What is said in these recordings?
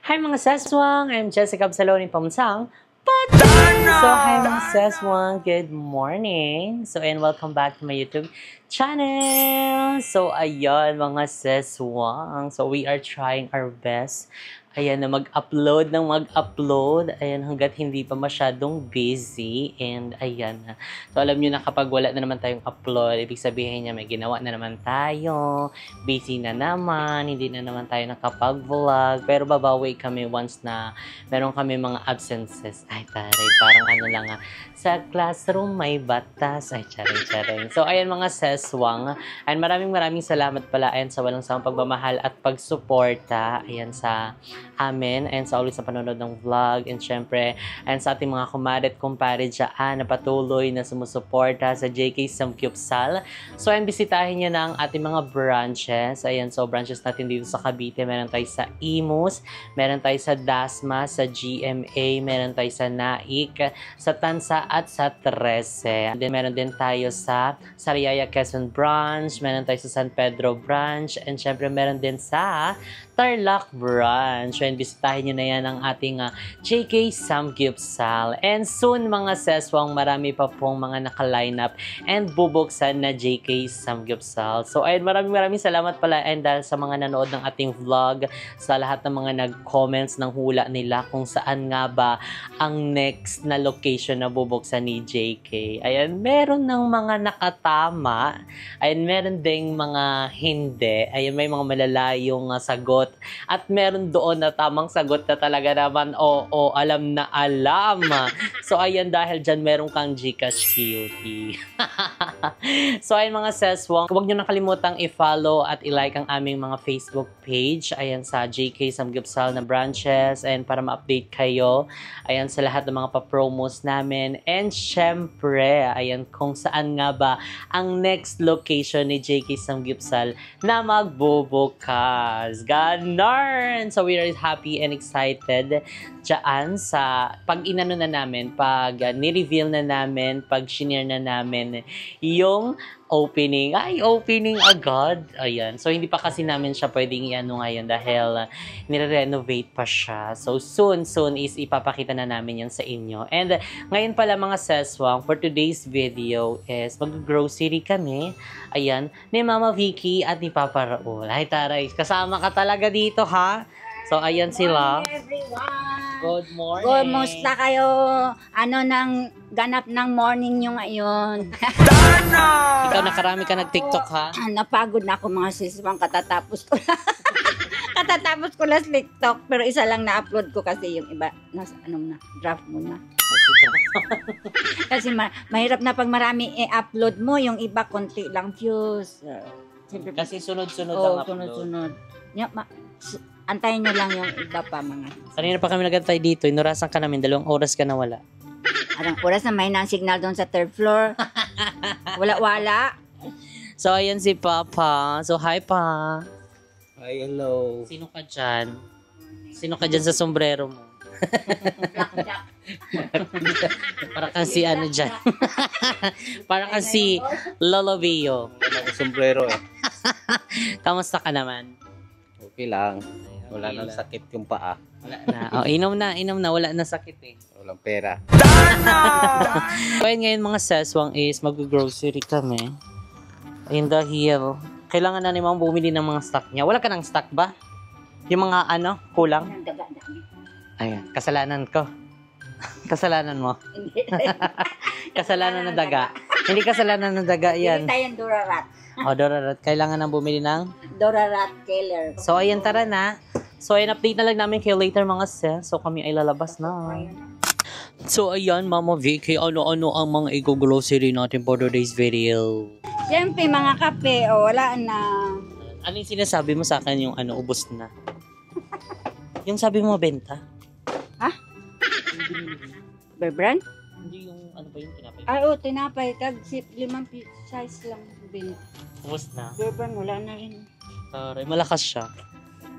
Hi mga seswang! I'm Jessica Absaloni Pamsang. So, hi mga seswang! Good morning! So, and welcome back to my YouTube channel! So, ayun mga seswang. So, we are trying our best. Ayan na mag-upload ng mag-upload. Ayan, hanggat hindi pa masyadong busy. And ayan na. So, alam nyo na kapag wala na naman tayong upload, ibig sabihin niya may ginawa na naman tayo. Busy na naman. Hindi na naman tayo nakapag-vlog. Pero babawi kami once na meron kami mga absences. Ay, taray. Parang ano lang sa classroom may batas. Ay, charing. So, ayan mga seswang. And maraming salamat pala. Ayan sa walang sawang pagmamahal at pagsuporta. Ayan sa amin and sa ulit sa panonood ng vlog and syempre and sa ating mga kumare at kumpare dyan na patuloy na sumusuporta sa JK Samgyupsal. So ayan, bisitahin nyo na ang ating mga branches. Ayan, so branches natin dito sa Cavite. Meron tayo sa Imus, meron tayo sa Dasma, sa GMA, meron tayo sa Naik, sa Tansa at sa 13. Then meron din tayo sa Sariaya Quezon branch, meron tayo sa San Pedro branch, and syempre meron din sa Tarlac branch. And bisitahin nyo na yan ang ating JK Samgyupsal. And soon mga seswang, marami pa pong mga naka-line up and bubuksan na JK Samgyupsal. So ayun, maraming salamat pala and dahil sa mga nanood ng ating vlog, sa lahat ng mga nag-comments ng hula nila kung saan nga ba ang next na location na bubuksan ni JK. Ayan, meron ng mga nakatama. Ayan, meron ding mga hindi. Ayan, may mga malalayong sagot. At meron doon na tamang sagot na talaga naman, oo, alam na alam. So, ayan, dahil dyan meron kang Gcash cutie. So, ayan mga seswang, huwag nyo nakalimutang i-follow at i-like ang aming mga Facebook page. Ayan, sa JK Samgyupsal na branches. And para ma-update kayo, ayan, sa lahat ng mga pa-promos namin. And syempre, ayan, kung saan nga ba ang next location ni JK Samgyupsal na magbubukas. Ganon! So, we are happy and excited dyan sa pag-inano na namin, pag ni-reveal na namin, pag shinare na namin yung opening. Ay, opening agad. Ayan. So, hindi pa kasi namin siya pwedeng i-ano ngayon dahil nire-renovate pa siya. So, soon is ipapakita na namin yan sa inyo. And ngayon pala mga seswang, for today's video is mag-grocery kami. Ayan. Ni Mama Vicky at ni Papa Raul. Ay, taray. Kasama ka talaga dito, ha? So, ayan sila. Good morning, everyone. Good morning. Kumusta kayo? Ano nang ganap ng morning nyo ngayon? Ikaw, nakarami ka nag-TikTok, ha? Napagod na ako mga siswang, katatapos ko lang. Katatapos ko lang sa TikTok, pero isa lang na-upload ko kasi yung iba, nasa, draft mo na. Kasi mahirap na pag marami i-upload mo, yung iba konti lang views. Kasi sunod-sunod ang upload. sunod-sunod. Antayin nyo lang yung iba pa mga. Kanina pa kami nagantay dito, inurasan ka namin, 2 oras ka na wala. Arang oras na may signal doon sa 3rd floor. Wala. So, ayan si Papa. So, hi pa. Hi, hello. Sino ka dyan? Sino ka dyan sa sombrero mo? Para kang si ano dyan. Para kang si Lolo Vio. Wala akong sombrero eh. Kamusta ka naman? Okay lang. Wala Okay nang lang. sakit yung paa. Wala na. Oh, inom na. Wala na sakit eh. Walang pera. So, ayun ngayon mga seswang is mag-grocery kami. Ayun dahil kailangan na ni Mama bumili ng mga stock niya. Wala ka ng stock ba? Yung mga kulang? Ayan, kasalanan ko. Kasalanan mo. Kasalanan ng daga. Hindi kasalanan ng daga yan. Hindi tayong Dorarat. O, Dorarat, kailangan nang bumili ng... Dorarat Keller. So, ayan, tara na. So, ayan, update na lang namin kayo later mga sis. So, kami ay lalabas na. So, ayan, Mama Vicky, ano-ano ang mga i-grocery natin for today's video? Siyempre, mga kape, wala na. Ano yung sinasabi mo sa akin yung ubos na? Yung sabi mo benta? Ha? Bear brand? Hindi yung ano ba yung tinapay? Ay, tinapay. Tag 5 size lang. Ubos na. Bear brand, wala na rin. Taray, malakas siya.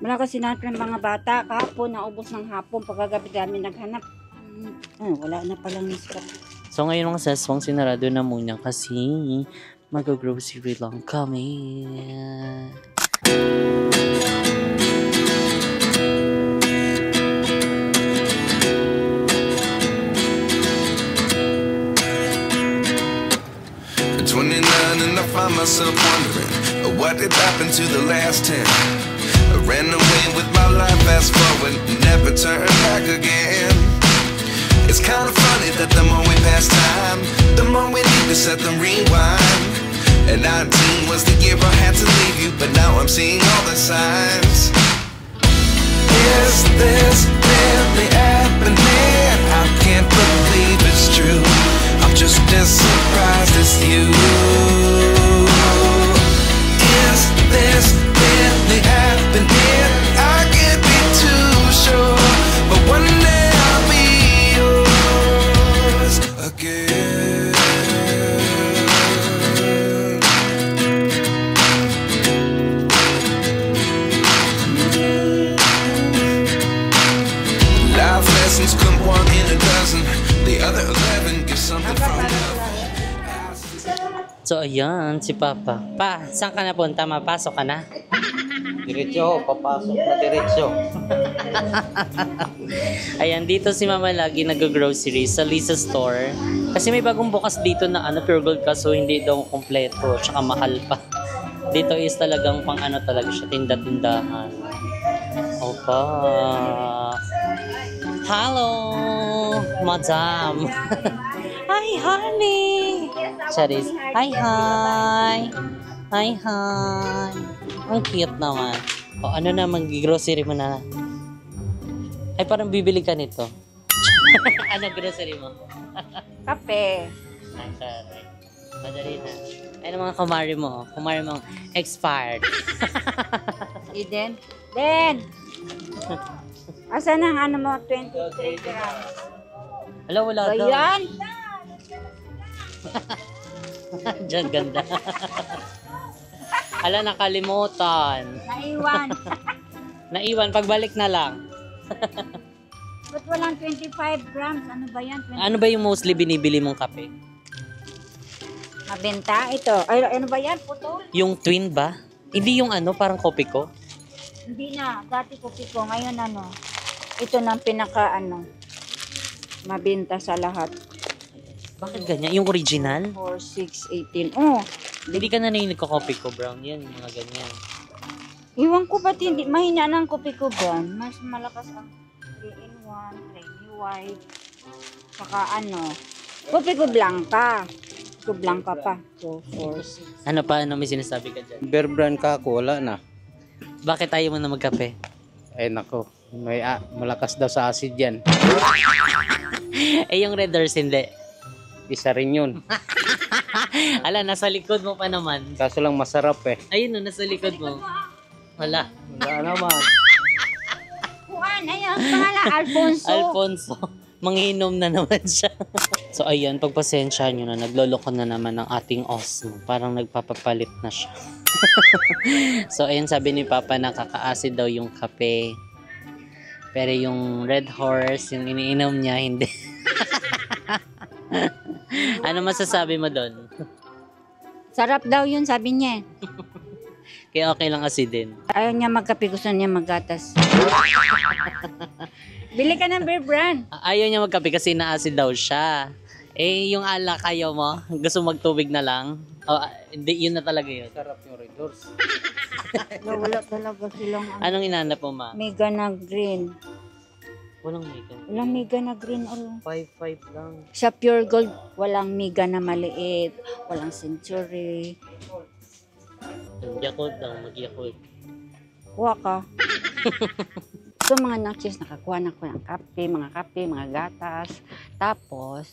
Malakas sinatran ng mga bata. Kahapon, naubos ng hapon. Pagkagabi kami naghanap. Wala na palang niskat. So ngayon mga seswang sinarado na muna kasi mag-grocery lang kami. what did happen to the last 10? I ran away with my life, fast forward, never turn back again. It's kind of funny that the more we pass time, the more we need to set them rewind. And 19 was the year I had to leave you, but now I'm seeing all the signs. Is this really happening? I can't believe it's true. I'm just as surprised as you. Is this really happening? I can't be too sure, but one day I'll be yours again. Life lessons come one in a dozen. The other 11 get something from love. So, ayan, si Papa. Pa, saan ka na punta? Mapasok ka na? Diretso, papasok na diretso. Ayan, dito si Mama lagi nag-grocery sa Lisa Store. Kasi may bagong bukas dito na pure gold kaso hindi daw kompleto. Tsaka mahal pa. Dito is talagang pang talaga siya, tinda-tindahan. Opa. Hello, Madam. Hi, honey. Charis. Hi. Ang cute naman. O, ano na, mag-grocery mo na. Ay, parang bibili ka nito. Ano grocery mo? Kape. Ay, sorry. Madali na. Ay, mga kumari mo. Kumari mo expired. Eden. Den! Asan ang ano mo? 23 grams. Wala, wala daw. Ayan! Diyan, ganda. Ala, nakalimutan. Naiwan. Naiwan, pagbalik na lang. Ba't walang 25 grams? Ano ba yan? Ano ba yung mostly binibili mong kape? Mabenta? Ito. Ay, ano ba yan? Putol? Yung twin ba? Hindi yung parang kopi ko? Hindi na. Dati kopi ko. Ngayon ito na ang pinaka mabenta sa lahat. Bakit ganyan? Yung original? 4, 6, 18. Oh, Hindi ka na nagko-kopi ko, brown. Yan, yung mga ganyan. iwan ko ba't hindi. Mahina na ang kopi ko ba? Mas malakas ang 3-in-1, creamy white. Saka kopi ko blanca. Ko blanca pa. So, 4, 6. Ano pa? Ano may sinasabi ka dyan? Bear brand ka ako, wala na. Bakit ayaw mo na magkape? Ay nako, may malakas daw sa acid yan. Yung Red Horse hindi. Isa rin yun. Ala, nasa likod mo pa naman. Kaso lang masarap eh. Ayun nasa likod mo. Wala. Wala naman. Juan, ayan. Pangalan, Alfonso. Alfonso. Manghinom na naman siya. So ayan, pagpasensya nyo na, nagloloko na naman ng ating Osmo. Parang nagpapapalit na siya. So ayun, sabi ni Papa na kaka-acid daw yung kape. Pero yung Red Horse, yung iniinom niya, hindi. Ano masasabi mo doon? Sarap daw yun, sabi niya. Kaya okay lang acidin. Ayaw niya magkape, gusto niya maggatas. Bili ka ng Bear Brand. Ayaw niya magkape kasi na-acid daw siya. Yung alak ayaw mo, gusto magtubig na lang. Hindi, yun na talaga yun. Sarap yung Red Horse. Wala talaga silang Anong inanap mo, ma? mega na green. Walang mega. Walang mega na green. 5-5 lang. Sa Pure Gold, walang mega na maliit. Walang Century. Yakult lang, mag-yakult. Kuha ka. So mga nachos, nakakuha na ko ng kape, mga gatas. Tapos,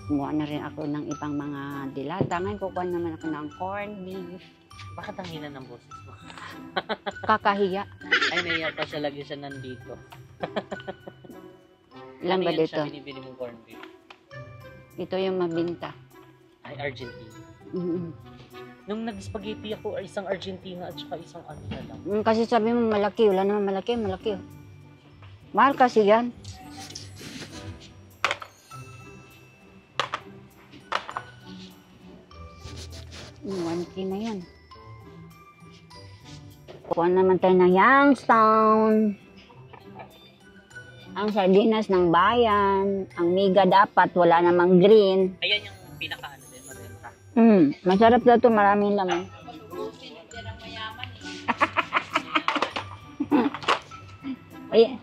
kumuha na rin ako ng ibang mga dilata. Ngayon, kukuha naman ako ng corned beef. Bakit ang hina ng boses mo? Kakahiya. Ay, naiya pa siya, lagi siya nandito. Ilan ba Ano yan dito? siya binibili mong corned beef? Ito yung mabinta. Ay, Argentina. Mm-mm. Nung nag-spaghetti ako, isang Argentina at saka isang ano na lang. Kasi sabi mo malaki, wala naman malaki. Mahal kasi yan. One key na yan. Kuha naman tayo ng Youngstown. Ang sardinas ng bayan. Ang miga dapat, wala namang green. Ayan yung pinaka-ano din, mabenta. Masarap daw ito, maraming laman. Ay.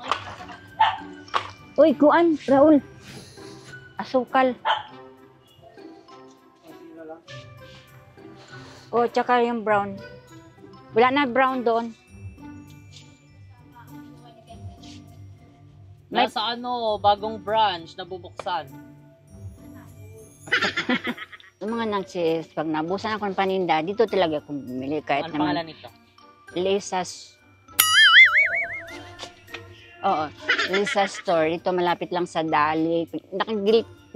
Uy, kuan, Raul. Asukal. Oh, tsaka yung brown. Wala na brown doon. Nasa bagong branch na bubuksan. Yung mga nagsis, pag nabusan ako ng paninda, dito talaga ako bumili. Kahit Ano naman, pangalan nito? Lisa's. Oo, Lisa's store. Ito malapit lang sa Dali.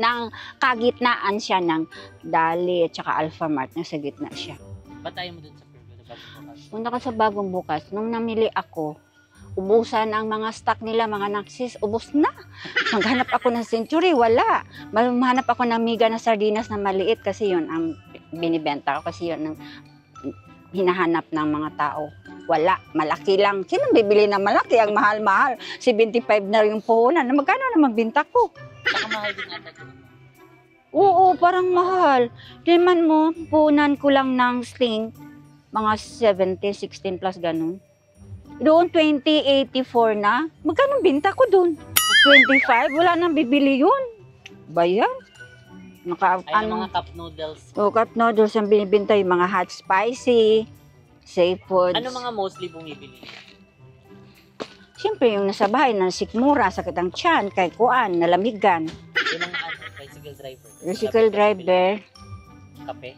Nang kagitnaan siya ng Dali at saka Alphamart. Nasa gitna siya. Ba't ayaw mo dun sa Purgo na bagong bukas? Punta ko sa bagong bukas. Nung namili ako, ubusan ang mga stock nila, mga Naxis, ubos na. Maghanap ako ng Century, wala. Maghanap ako ng Miga na sardinas na maliit kasi yun ang binibenta ko, kasi yun ang hinahanap ng mga tao. Wala, malaki lang. Sino bibili na malaki? Ang mahal-mahal. 75 na yung puhunan. Magkano na magbinta ko? Saka mahal din ata ito. Oo, parang mahal. Diman mo, puhunan ko lang ng sling, mga 17, 16 plus ganun. Doon, 2084 na. Magkano binta ko doon? 25? Wala nang bibili yun. Bayan. Ay, mga cup noodles. Cup noodles ang binibinta, yung mga hot spicy, safe foods. Ano mga mostly bumibili? Siyempre, yung nasa bahay, na sikmura, sakit ang tiyan, kay kuan, nalamigan. Yun ang tricycle driver. Tricycle driver. Kape?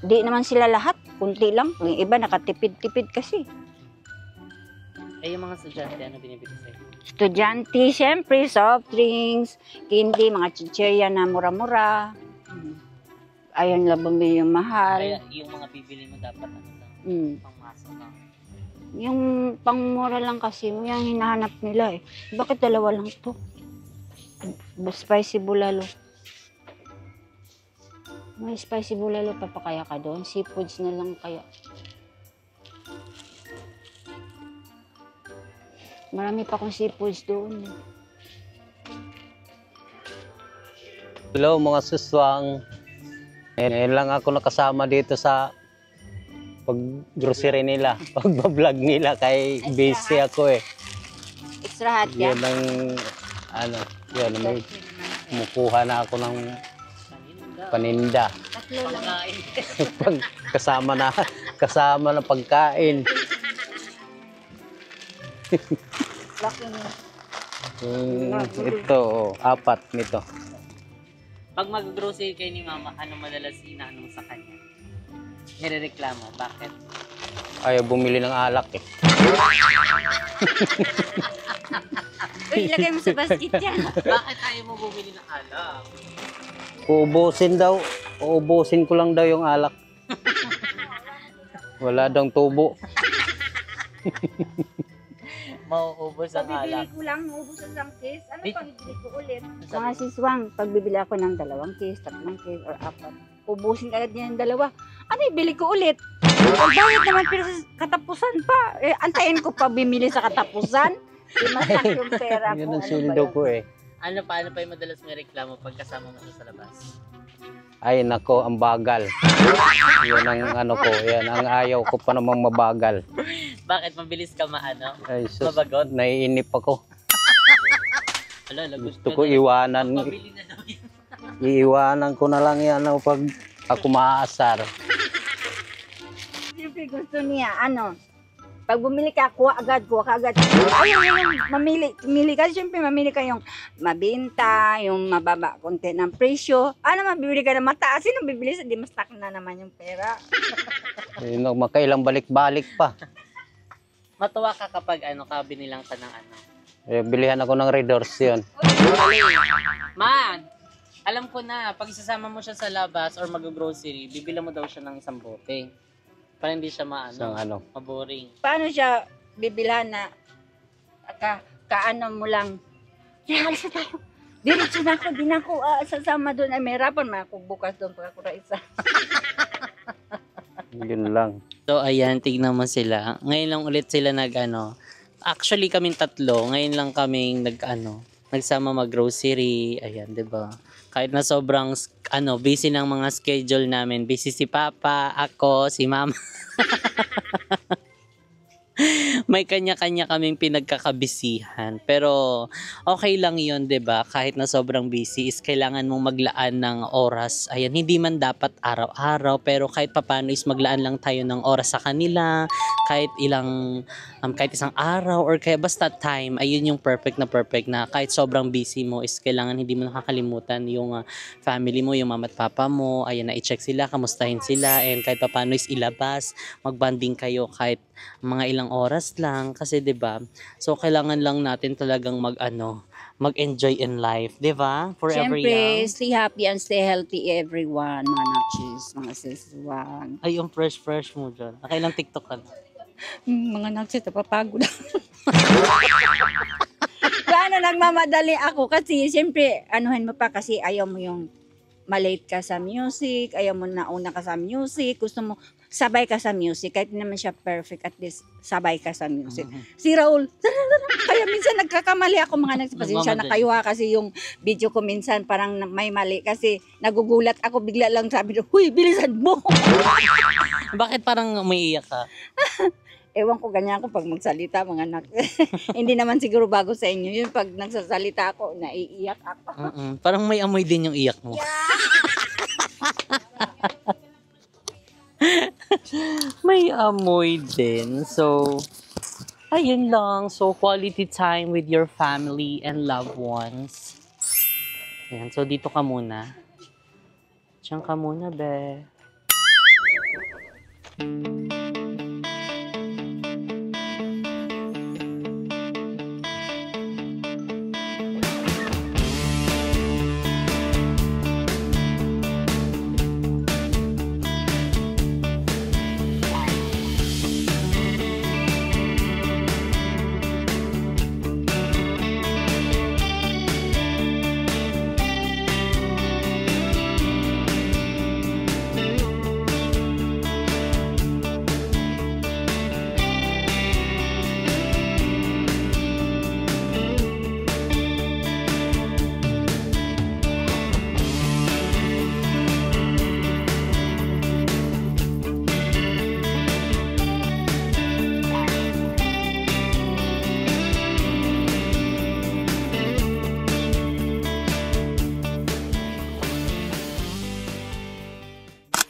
Di naman sila lahat. Kunti lang. Yung iba nakatipid-tipid kasi. Eh, yung mga estudyante, ano binibili sa'yo? Estudyante, siyempre, soft drinks, candy, mga chicherya na mura-mura. Ayaw nila bumili yung mahal. Kaya yung mga bibili mo dapat ano lang, pangmasa lang. Yung pangmura lang kasi, yung hinahanap nila eh. Bakit dalawa lang to? Spicy bulalo. May spicy bulalo pa kaya ka doon? Seafoods na lang kaya. Marami pa akong seafoods doon. Hello mga suswang. Ngayon lang ako nakasama dito sa pag-grocery nila, pag-vlog nila kay busy ako eh. Extra hot yan. Yun ang yun, may kumukuha na ako ng paninda. Tatlo lang. Pag kasama na pagkain. Laki niya. Ito, 4 nito. Pag mag-grocery kayo ni mama, ano madalas inaanong sa kanya? Nirereklamo, bakit? Ayaw bumili ng alak eh. Uy, ilagay mo sa basket yan. Bakit ayaw mo bumili ng alak? Uubusin ko lang daw yung alak. Wala daw tubo. Mauubos ang alak. Pagbibili ko lang, naubos ang isang case. Ano Wait. pang ibili ko ulit? Mga siswang, pagbibili ako ng 2 case, 3 case, or 4. Ubusin agad niya yung 2. Ano ibili ko ulit? Ang bayad naman pero sa katapusan pa. Eh, antayin ko pa bimili sa katapusan. Di masak yung pera ko. Yun ang Ano sundo ba ko eh. Ano pa yung madalas may reklamo pag kasama mo siya sa labas? Ay nako, ang bagal. Yan ang ko, yan ang ayaw ko pa namang mabagal. Bakit mabilis ka Ay sus, mabagot? naiinip ako. Ala, Gusto ko iwanan. Mabili na daw yun. Iiwanan ko na lang yan pag ako maaasar. Siyempre gusto niya, pag bumili ka, kuha ka agad. Ayaw yung mamili ka. Siyempre, mamili ka yung mabinta, yung mababa konti ng presyo. Mabibili ka na mataas. Sino bibili sa di mas na naman yung pera? Makailang balik-balik pa. Matuwa ka kapag binilang ka ng Bilihan ako ng Red Doors yun. Man, alam ko na, pag isasama mo siya sa labas or mag-grocery, bibila mo daw siya ng isang bote. Para hindi siya maboring. Paano siya bibilhan na kaano mo lang? Kaya alis na tayo. Diretso na ako, di na ako sasama doon. Ay, may harapan man ako bukas doon pag ako na isa. Yun lang. So, ayan, tignan mo sila. Ngayon lang ulit sila actually kaming 3, ngayon lang kaming nagsama mag-grocery. Ayan, 'di ba? Kahit na sobrang busy ng mga schedule namin. Busy si Papa, ako, si Mama. may kanya-kanya kaming pinagkakabisihan. Pero okay lang yun, 'di ba? Kahit na sobrang busy is kailangan mong maglaan ng oras. Ayan, hindi man dapat araw-araw, pero kahit papaano is maglaan lang tayo ng oras sa kanila, kahit kahit isang araw or kaya basta time, ayun yung perfect na kahit sobrang busy mo is kailangan hindi mo nakakalimutan yung family mo, yung mama at papa mo. Ayan, na i-check sila, kamustahin sila, and kahit papaano is ilabas, magbanding kayo kahit mga ilang oras lang kasi 'di ba? So kailangan lang natin talagang mag-enjoy in life, 'di ba? Forever Siyempre, young. stay happy and stay healthy everyone, mga nachis, mga siswang. Ay, yung fresh mo dyan. Nakailang TikTok ka na? Mga nachis, napapagod. Paano nagmamadali ako kasi siyempre, anuhin mo pa kasi ayaw mo yung malate ka sa music, ayaw mo nauna ka sa music, gusto mo sabay ka sa music, kahit hindi naman siya perfect, at least sabay ka sa music. Si Raul, kaya minsan nagkakamali ako mga nagsipasensya na kayo ha, kasi yung video ko minsan parang may mali kasi nagugulat ako, bigla lang sabi ko, huy, bilisan mo! Bakit parang umiiyak ka? Ewan ko, ganyan ako pag magsalita, mga anak. Hindi naman siguro bago sa inyo yun, pag nagsasalita ako, naiiyak ako. Parang may amoy din yung iyak mo. May amoy din. So, ayun lang. So, quality time with your family and loved ones. Ayan. So, dito ka muna. Diyan ka muna, be.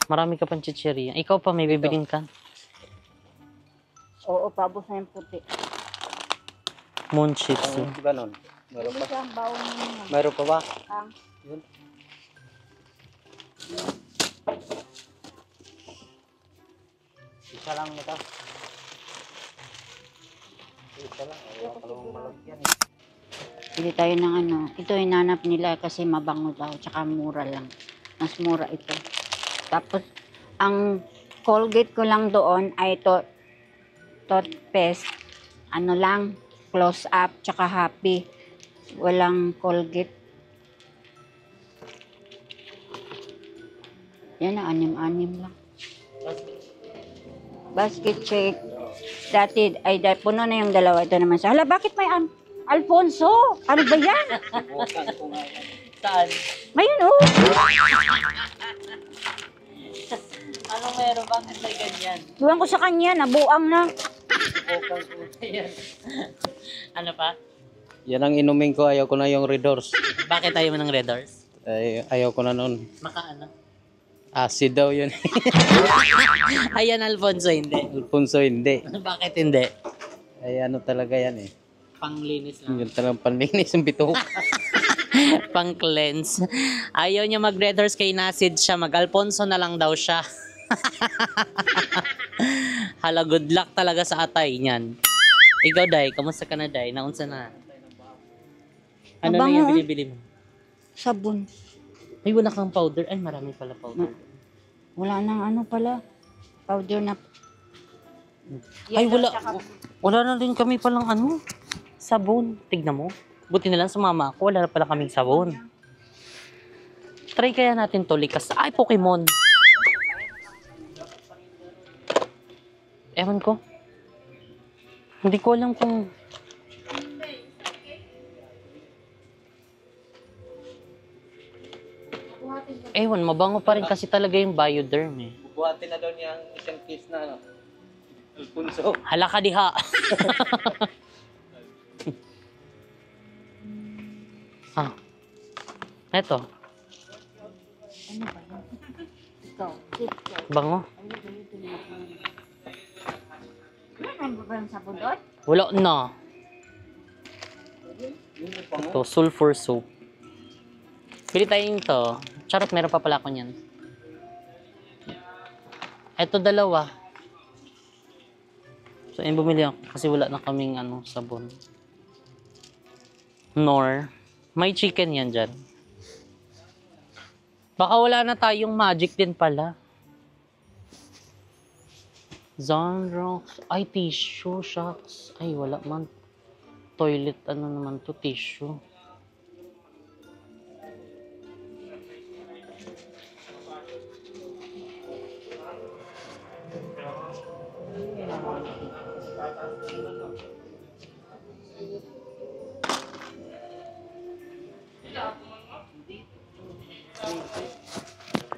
Marami ka pang chichirya. Ikaw pa, may bibilin ka. Oo, pabos na yung puti. Moon chips. Eh. Ganon. Meron Hindi pa? siya ang bawang niya. Meron pa ba? Ang Yun. Isa lang ito. Isa lang. Ayaw ka lang malagyan. Bili tayo ng ano. Ito hinanap nila kasi mabango daw. Tsaka mura lang. Mas mura ito. Tapos, ang Colgate ko lang doon ay toothpaste. Ano lang, close up, tsaka happy. Walang Colgate. Yan na, anim-anim lang. Basket shake. Dati, puno na yung dalawa. Ito naman siya. Hala, bakit may Alfonso? Ano ba yan? Saan? Ngayon, oh. Anong meron? Bakit may ganyan? Iwan ko sa kanya, nabuang na. Ayan. Ano pa? Yan ang inumin ko. Ayaw ko na yung Red Horse. Bakit tayo mo ng Red Horse? Ayaw ko na nun. Makaano? Acid daw yun. Ayan, Alfonso, hindi. Alfonso hindi. Bakit hindi? Ay ano talaga yan eh. Panglinis lang. Yun talagang panlinis yung bituok. Pang-cleanse. Ayaw niya mag-Red Horse kay Nasid siya. Mag-Alfonso na lang daw siya. Hala, good luck talaga sa atay niyan. Ikaw, Day. Kamusta ka na, Day? Naunsa na? Ano na Mabango, yung binibili mo? Sabon. Ay, wala kang powder. Ay, marami pala powder. Wala nang ano pala. Powder na. Ay, Yellow, wala. tsaka Wala na din kami palang sabon. Tignan mo. Buti na lang sumama ako. Wala na pala kaming sabon. Try kaya natin to, likas. Ay, Pokemon. Ewan ko. Hindi ko alam kung... Ewan, mabango pa rin kasi talaga yung Bioderm eh. Bubuhatin na daw niya ang isang case na ano. Hala ka diha. Ah. Eto. Ano ba yan? Ikaw. Ikaw. Bango. Ano ba yung sabon doon? Wala na. Ito, sulfur soap. Pili tayo nito. Charot, meron pa pala ako niyan. Ito, dalawa. So, ayun, bumili ako kasi wala na kaming sabon. Nor. May chicken yan dyan. Baka wala na tayong magic din pala. Zonrox. Ay, tissue. Shucks. Ay, wala man. Toilet, naman to, tissue.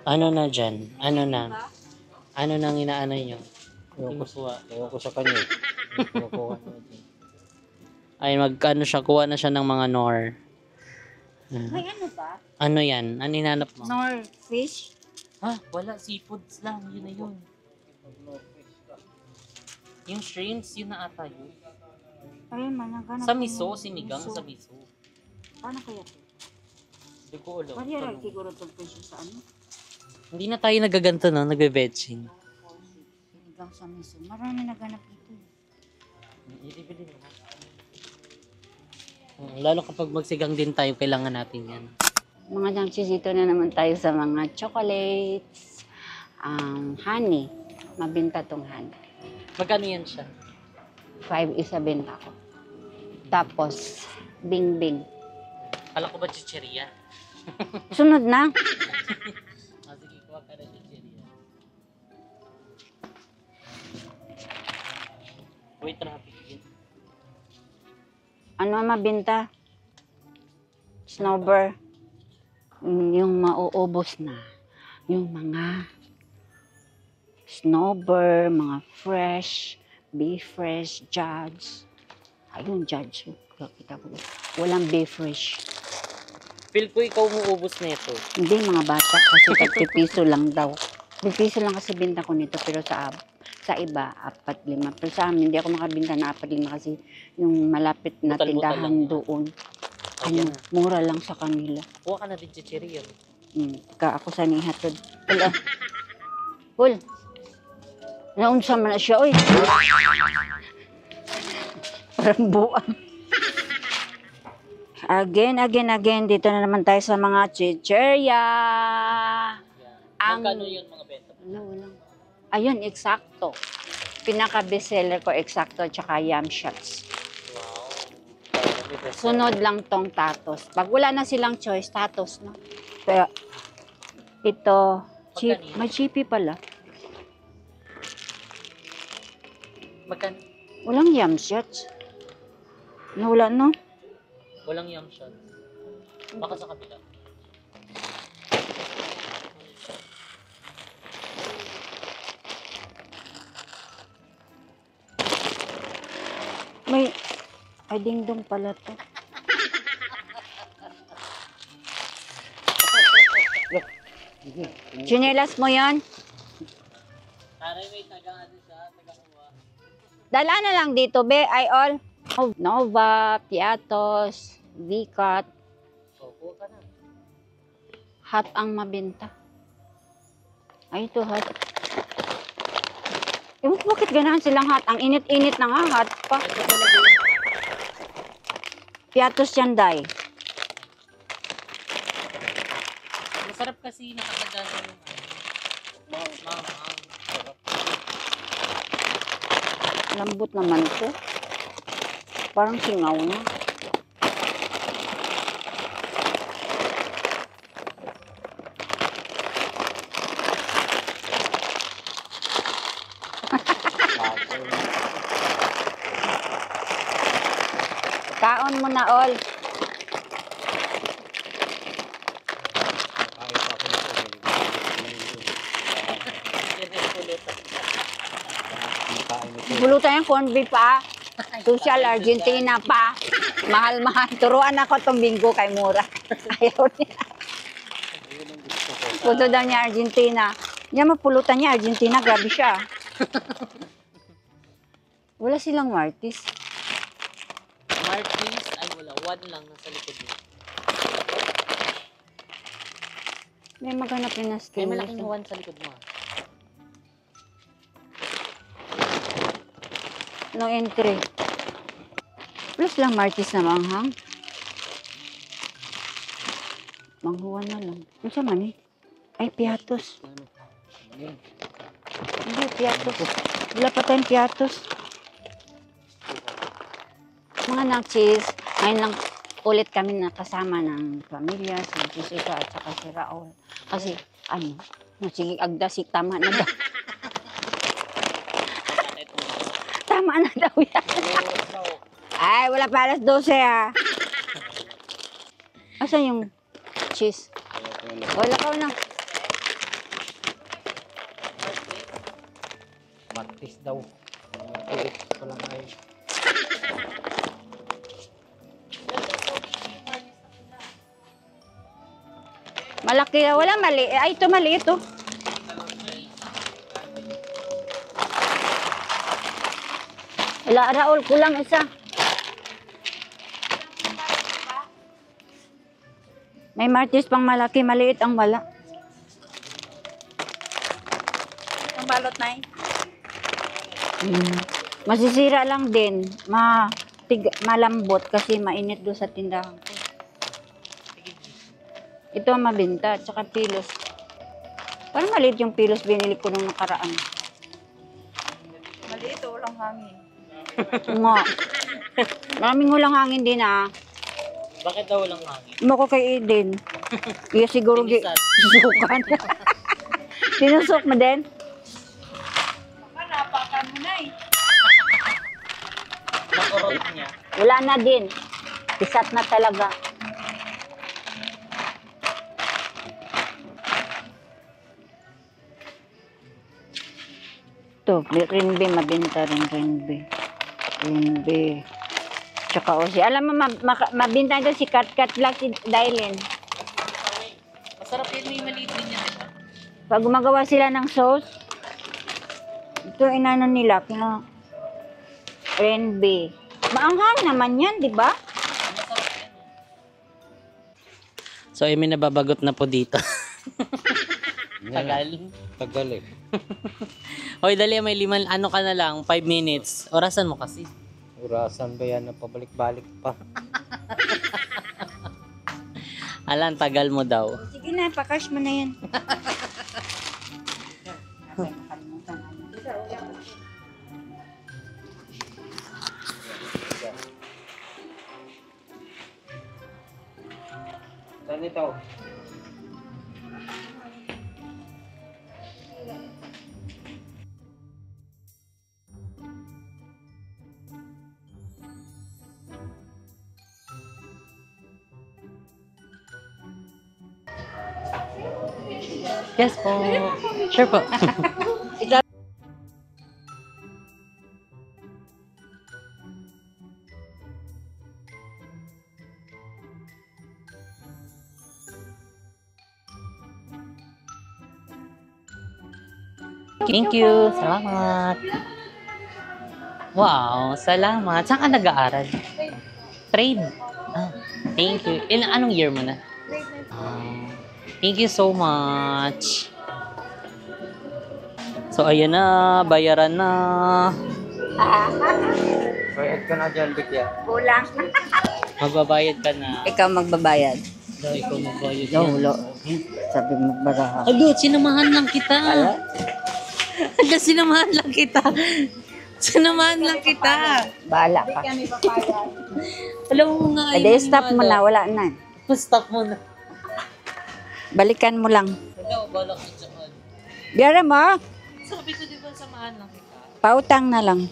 Ano na dyan? Ano na? Ano nang inaano nyo? Ewan ko sa kanya. Kinukuha niya dyan. Ay, magkano siya? Kuha na siya ng mga nor. May ano ba? Ano yan? Ano hinanap mo? Nor fish? Ah, wala. Seafoods lang. Yun na yun. Yung shrimps, yun na ata yun. Ayun man, naghanap Sa ko miso, ng sinigang miso. sa miso. Paano kaya ito? Hindi ko alam. Parehara siguro itong presyo sa ano? Hindi na tayo nagaganto, no? Nagbe-vetching. Sinigang sa miso. Marami naghanap dito. Ibili mo. Lalo kapag magsigang din tayo, kailangan natin yan. Mga junkies, dito na naman tayo sa mga chocolates. Honey. Mabinta tong honey. Magkano yan siya? 5 isa benta ko. Tapos, bing-bing. Kala ko ba chicheria? Sunod na. Sige, kuha ka na chicheria. Wait, traffic. Ano ang mabinta? Snowbird. Yung mauubos na. Yung mga snowbird, mga fresh, be fresh, judge. Ayun, judge. Kita ko. Walang be fresh. Feel ko ikaw umuubos na ito. Hindi, mga bata. Kasi tagpipiso lang daw. Pipiso lang kasi binta ko nito. Pero sa iba, 4-5. Pero sa amin, hindi ako makabinta na 4-5 kasi yung malapit na Butal-butal tindahan lang. doon. Ayan. Mura lang sa kanila. Kuha ka na din chicheria. Ka ako sa nihatod. Wala. Hul. Naunsa man na siya, oy. Parang buang. Again. Dito na naman tayo sa mga chicheria. Magkano yun mga benta? Wala. Ayun, eksakto. Pinaka-bestseller ko, eksakto, tsaka yam shots. Wow. Sunod lang tong tatos. Pag wala na silang choice, tatos, no? Pero, ito, cheap. Magkano yun? May cheapy pala. Magkano? Walang yam shots. Wala, no? Walang yum shot. Baka sa kabila. May, ay dingdong pala to. Chinelas mo yan? Taray may taga siya, taga-kuha. Dala na lang dito, be. Ay all. Nova, Piatos, Vicat. So, kuha ka na. Hot ang mabenta. Ay, ito hot. Ewan ko bakit ganahan silang hot. Ang init-init na nga, hot pa. Ito talaga yung Piatos yan, day. masarap kasi nakakagana yung mama. Lambot naman ito. Parang singaw na. Kaon mo na, all. Makain Bulutan yung corned beef pa. Social Argentina pa. Mahal-mahal. Turuan ako tong bingo kay Mura. Ayaw niya. Puto daw niya Argentina. Yan mapulutan niya Argentina. Grabe siya. Wala silang Martis. Martis, ay wala. One lang nasa likod mo. May maghanap rin na May skin. malaking one sa likod mo. No entry. Plus lang Martis na manghang. Manghuwan na lang. Ano siya man eh? Ay, piatos. Hindi, piatos. Wala pa tayong piatos. Mga nang-cheese, ngayon lang ulit kami nakasama ng pamilya, si Jessica at saka si Raul. Kasi, sige, agdasik, tama na daw. Tama na daw yan. Ay, wala pa alas 12 ah. Asan yung cheese? Wala ka na. Martis daw. Ulit ko lang ay. Malaki, wala mali. Ay, ito mali ito. Wala, Raul, kulang isa. May Martis pang malaki, maliit ang wala. Ang balot na Masisira lang din. Malambot kasi mainit doon sa tindahan ko. Ito ang mabenta, tsaka pilos. Parang maliit yung pilos binili ko nung nakaraan. Maliit o walang hangin. Nga. Maraming ulang hangin din ah. Bakit daw walang hangin? Mo ko kay Eden. Iya siguro Tinisat. susukan. Sinusok mo din? Baka napakan mo na eh. Nakurot niya. Wala na din. Pisat na talaga. Ito, rinbe, mabenta rin rinbe. Rinbe. Tsaka o si, alam mo, mabenta ito si Kat Black, si Dylan. Masarap yun, may maliit din yan. Pag gumagawa sila ng sauce, ito inano nila, rinbe. Maanghang naman yan, di ba? So, ay may nababagot na po dito. Tagal. Tagal eh. Hoy, dali, may ano ka na lang, 5 minutes. Orasan mo kasi. Urasan ba yan na pabalik-balik pa? Alan, tagal mo daw. Sige na, pakash mo na yan. Saan ito? Yes po. Sure po. Thank you. Salamat. Wow, salamat. Saan ka nag-aaral? Trade. Ah, thank you. Anong year mo na? Thank you so much. So, ayan na. Bayaran na. Bayad ka na dyan, Bikya. Kulang. Magbabayad ka na. Ikaw magbabayad. Dahil ko magbayad No, yan. ulo. Sabi mo baraha. Alo, sinamahan lang kita. Alo, sinamahan lang kita. Sinamahan lang kita. Bahala ka. Alam mo nga. Ede, stop mo na. Wala na. Stop mo na. Balikan mo lang. Ikaw, balak ka dyan. Biyara mo. Sabi ko, di ba, samahan lang kita. Pautang na lang.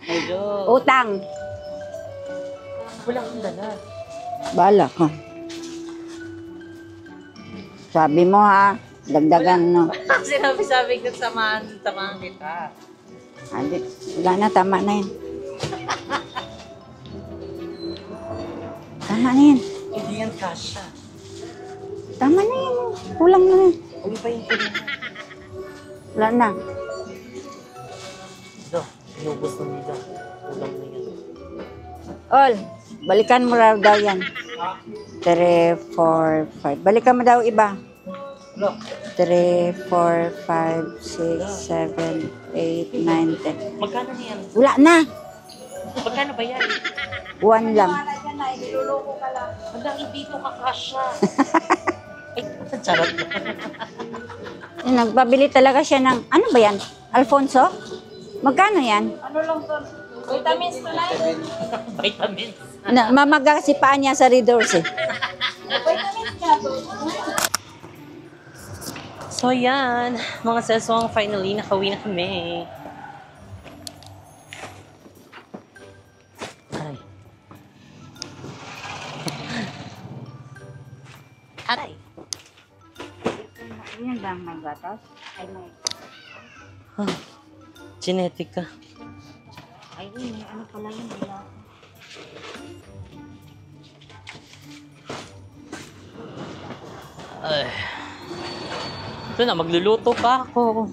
Alo. Utang. Wala kang dala. Bahala ka. Sabi mo ha. Dagdagan, no? Sinabi-sabi ko samahan kita. Andi, wala na, tama na yun. Tama na yun. Hindi yan kasha. Tama na yun. Kulang na yun. Uy pa yung kulang. Wala na. Ito, inubos na nila. Kulang na yan. All, balikan mo raw daw yan. 3, 4, 5. Balikan mo daw iba. Hello? 3, 4, 5, 6, 7, 8, 9, 10. Magkano na yan? Wala na. Magkano ba yan? 1 lang. Hanggang dito ka kasha. Ay, charot na. Nagpabili talaga siya ng, ano ba yan? Alfonso? Magkano yan? Vitamins to life. Vitamins. Mamaga si paa niya sa Readers eh. Vitamins nga to. So yan, mga seswang, finally nakauwi na kami. Aray. Aray. Yan ba ang may gatas? Ay, may... Genetic ka. Ay, ano pala yun? Wala. Ay. Ito na, magluluto pa ako.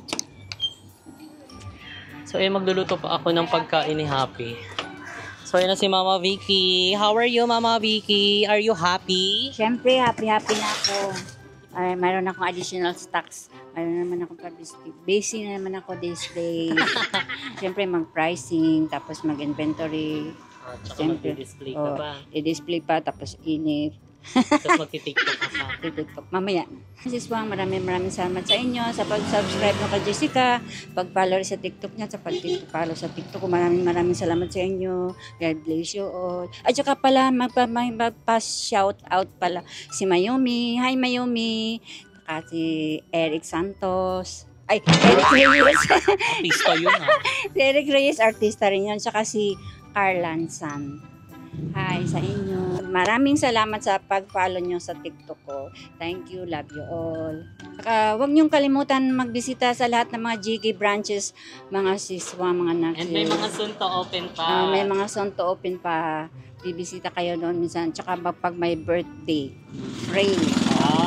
So, magluluto pa ako ng pagkain ni Happy. So, yun na si Mama Vicky. How are you, Mama Vicky? Are you happy? Siyempre, happy-happy na ako. Ay, mayroon akong additional stocks. Mayroon naman akong busy na naman ako these days. Siyempre, mag-pricing, tapos mag-inventory. Tsaka Siyempre. mag-display ka pa. I-display pa, tapos init. Tapos magti-tiktok ka pa. TikTok. Mamaya. Sis Wang, maraming salamat sa inyo sa pag-subscribe mo kay Jessica, pag-follow sa TikTok niya, sa pag-follow sa TikTok ko. Maraming salamat sa inyo. God bless you all. At saka pala, magpa-shout out pala si Mayumi. Hi Mayumi. Saka si Eric Santos. Ay, Eric Reyes. Artista yun ha. Si Eric Reyes, artista rin yun. Saka si Carlan San. Hi sa inyo. Maraming salamat sa pag-follow nyo sa TikTok ko. Thank you. Love you all. Huwag niyong kalimutan magbisita sa lahat ng mga GK branches, mga siswa, mga nakis. And may mga soon to open pa. May mga soon to open pa. Bibisita kayo doon minsan. Tsaka pag may birthday. Free.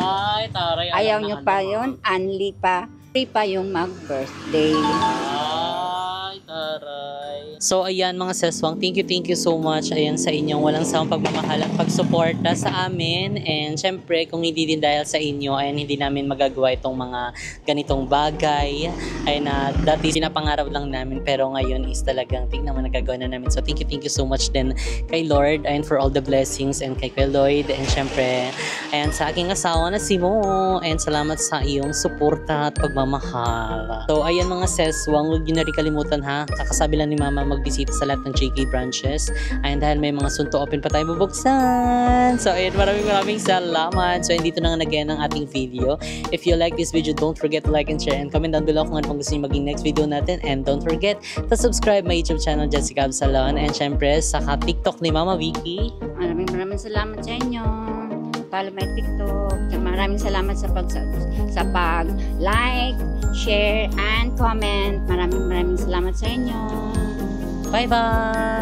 Ay, taray. Ayaw nyo pa yon, unli pa. Free pa yung mag-birthday. Ay, taray. So, ayan mga seswang, thank you so much. Ayan sa inyong walang sawang pagmamahal at pagsuporta sa amin. And syempre, kung hindi din dahil sa inyo, ayan, hindi namin magagawa itong mga ganitong bagay. Ay na dati sinapangarap lang namin, pero ngayon is talagang tingnan mo nagagawa na namin. So, thank you so much din kay Lord and for all the blessings and kay Lloyd. And syempre, ayan sa aking asawa na si Mo. And salamat sa iyong suporta at pagmamahal. So, ayan mga seswang, huwag nyo na rin kalimutan ha. Kakasabi lang ni Mama magbisita sa lahat ng JK branches. Ayun, dahil may mga soon to open pa tayo bubuksan. So, ayun, maraming salamat. So, dito na nga nag-end ang ating video. If you like this video, don't forget to like and share and comment down below kung ano pang gusto nyo maging next video natin. And don't forget to subscribe my YouTube channel, Jessica Absalon. And syempre, sa TikTok ni Mama Vicky. Maraming salamat sa inyo. Follow my TikTok. Maraming salamat sa pag-like, share, and comment. Maraming salamat sa inyo. Bye-bye!